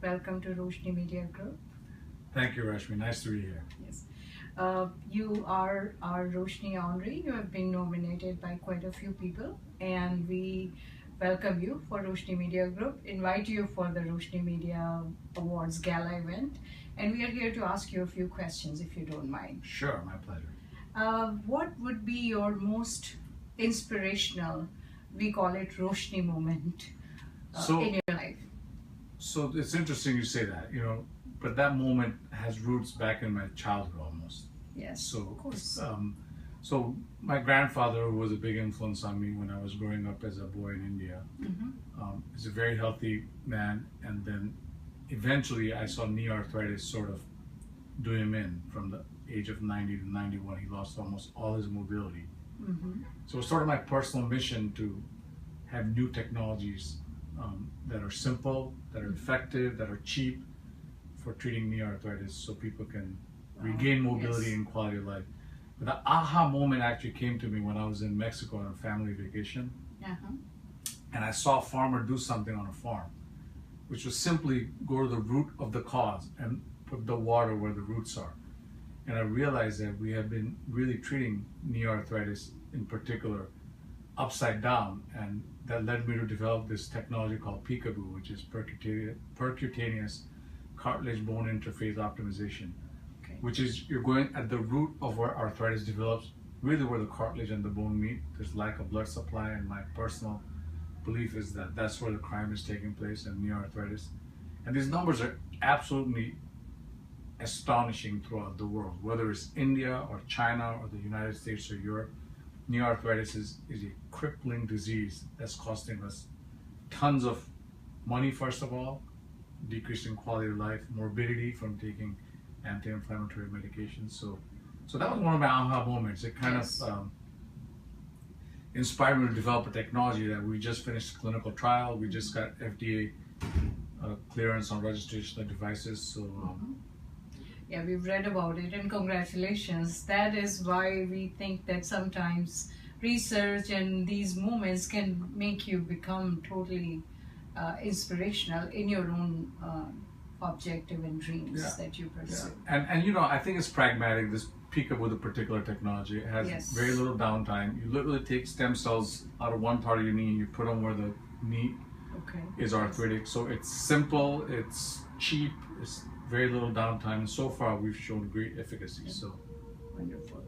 Welcome to Roshni Media Group. Thank you, Rashmi. Nice to be here. Yes. You are our Roshni Honoree. You have been nominated by quite a few people, and we welcome you for Roshni Media Group, invite you for the Roshni Media Awards Gala event, and we are here to ask you a few questions if you don't mind. Sure, my pleasure. What would be your most inspirational, we call it Roshni moment in your life? So it's interesting you say that, but that moment has roots back in my childhood almost. Yes, So, of course. so my grandfather was a big influence on me when I was growing up as a boy in India. He's a very healthy man, and then eventually I saw knee arthritis sort of do him in. From the age of 90 to 91, he lost almost all his mobility. So it's sort of my personal mission to have new technologies that are simple, that are effective, that are cheap for treating knee arthritis, so people can regain mobility and quality of life. But the aha moment actually came to me when I was in Mexico on a family vacation, and I saw a farmer do something on a farm, which was simply go to the root of the cause and put the water where the roots are. And I realized that we have been really treating knee arthritis in particular upside down, and that led me to develop this technology called peekaboo, which is percutaneous cartilage bone interface optimization, which is you're going at the root of where arthritis develops, really where the cartilage and the bone meet. There's lack of blood supply, and my personal belief is that that's where the crime is taking place in knee arthritis. And these numbers are absolutely astonishing throughout the world, whether it's India or China or the United States or Europe. Knee arthritis is a crippling disease that's costing us tons of money, first of all, decreasing quality of life, morbidity from taking anti-inflammatory medications. So that was one of my aha moments. It kind of inspired me to develop a technology that we just finished a clinical trial. We just got FDA clearance on registration of devices. So. Yeah, we've read about it, and congratulations. That is why we think that sometimes research and these moments can make you become totally inspirational in your own objective and dreams that you pursue. And I think it's pragmatic. This peekaboo, the particular technology, it has very little downtime. You literally take stem cells out of one part of your knee and you put them where the knee is arthritic. So it's simple, it's cheap, it's very little downtime, and so far we've shown great efficacy. So wonderful.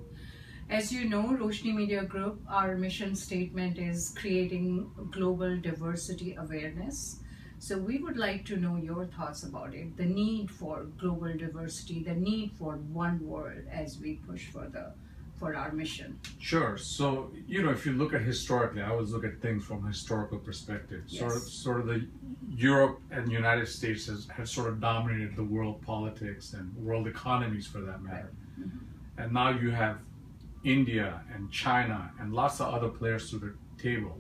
As you know, Roshni Media Group, our mission statement is creating global diversity awareness. So we would like to know your thoughts about it, the need for global diversity, the need for one world as we push for our mission. Sure. So, if you look at historically, I always look at things from a historical perspective. Sort of the Europe and United States has sort of dominated the world politics and world economies for that matter. And now you have India and China and lots of other players to the table.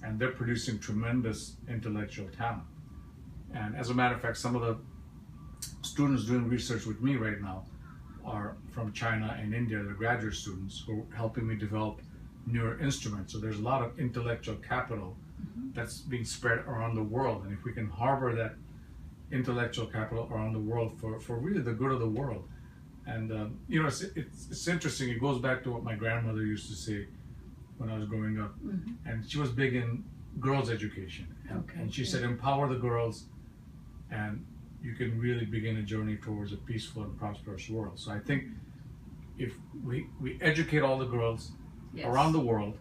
And they're producing tremendous intellectual talent. And as a matter of fact, some of the students doing research with me right now are from China and India. They're graduate students who are helping me develop newer instruments. So there's a lot of intellectual capital that's being spread around the world. And if we can harbor that intellectual capital around the world for really the good of the world. And it's interesting. It goes back to what my grandmother used to say when I was growing up. And she was big in girls' education. And she said, empower the girls, and you can really begin a journey towards a peaceful and prosperous world. So I think if we educate all the girls around the world,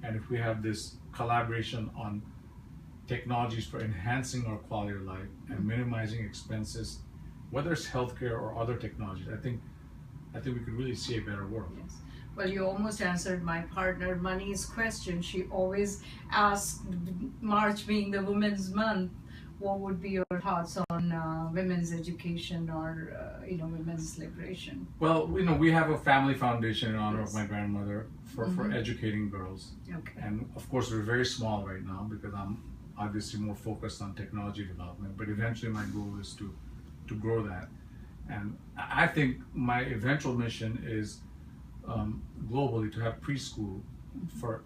and if we have this collaboration on technologies for enhancing our quality of life and minimizing expenses, whether it's healthcare or other technologies, I think we could really see a better world. Well, you almost answered my partner Mani's question. She always asks, March being the Women's Month, what would be your thoughts on women's education or women's liberation? Well, we have a family foundation in honor of my grandmother for educating girls. And of course, we're very small right now because I'm obviously more focused on technology development. But eventually, my goal is to grow that. And I think my eventual mission is globally to have preschool for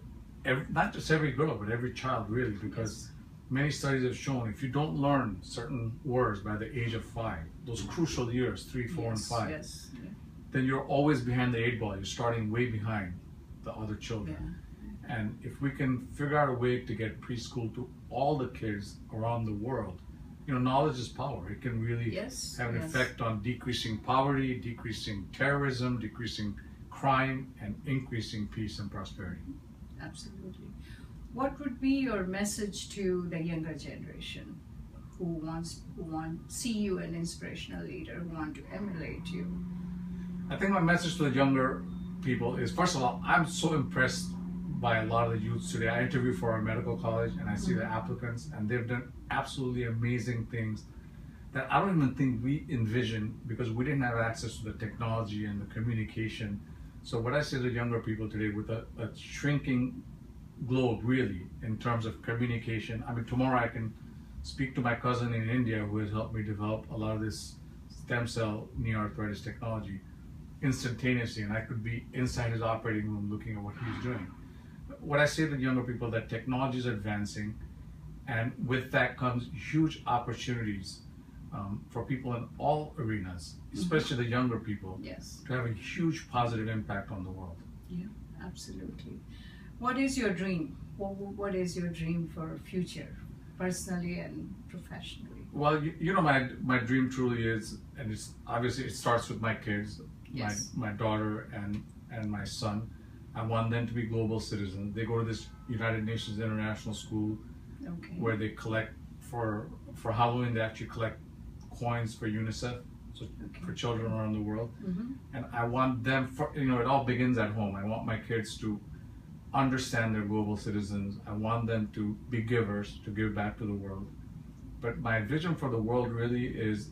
not just every girl, but every child, really, because many studies have shown if you don't learn certain words by the age of 5, those crucial years, 3, 4, and 5, Yes. Yeah. then you're always behind the 8 ball. You're starting way behind the other children. Yeah. And if we can figure out a way to get preschool to all the kids around the world, knowledge is power. It can really have an effect on decreasing poverty, decreasing terrorism, decreasing crime, and increasing peace and prosperity. Absolutely. What would be your message to the younger generation who want see you an inspirational leader, who want to emulate you? I think my message to the younger people is, first of all, I'm so impressed by a lot of the youths today. I interview for our medical college and I see the applicants, and they've done absolutely amazing things that I don't even think we envisioned because we didn't have access to the technology and the communication. So what I say to younger people today, with a shrinking globe really in terms of communication, I mean, tomorrow I can speak to my cousin in India who has helped me develop a lot of this stem cell knee arthritis technology instantaneously, and I could be inside his operating room looking at what he's doing. What I say to younger people, that technology is advancing, and with that comes huge opportunities for people in all arenas, especially the younger people, to have a huge positive impact on the world. Yeah, absolutely. What is your dream? What is your dream for future, personally and professionally? Well, my dream truly is, and it's obviously it starts with my kids, my daughter and my son. I want them to be global citizens. They go to this United Nations International School where they collect for Halloween. They actually collect coins for UNICEF, so for children around the world. And I want them, it all begins at home. I want my kids to understand they're global citizens. I want them to be givers, to give back to the world. But my vision for the world really is,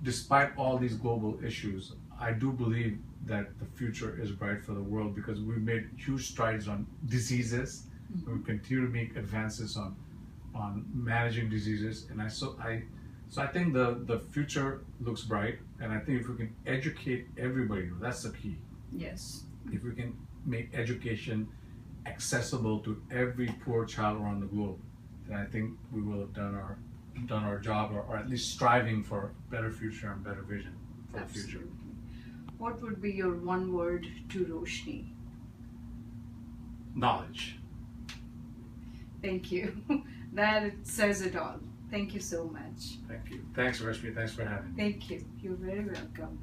despite all these global issues, I do believe that the future is bright for the world because we've made huge strides on diseases. We continue to make advances on managing diseases, and I think the future looks bright. And I think if we can educate everybody, that's the key. Yes. If we can make education accessible to every poor child around the globe, then I think we will have done our job, or at least striving for a better future and better vision for the future. What would be your one word to Roshni? Knowledge. Thank you. That says it all. Thank you so much. Thank you. Thanks, Rashmi. Thanks for having me. Thank you. You're very welcome.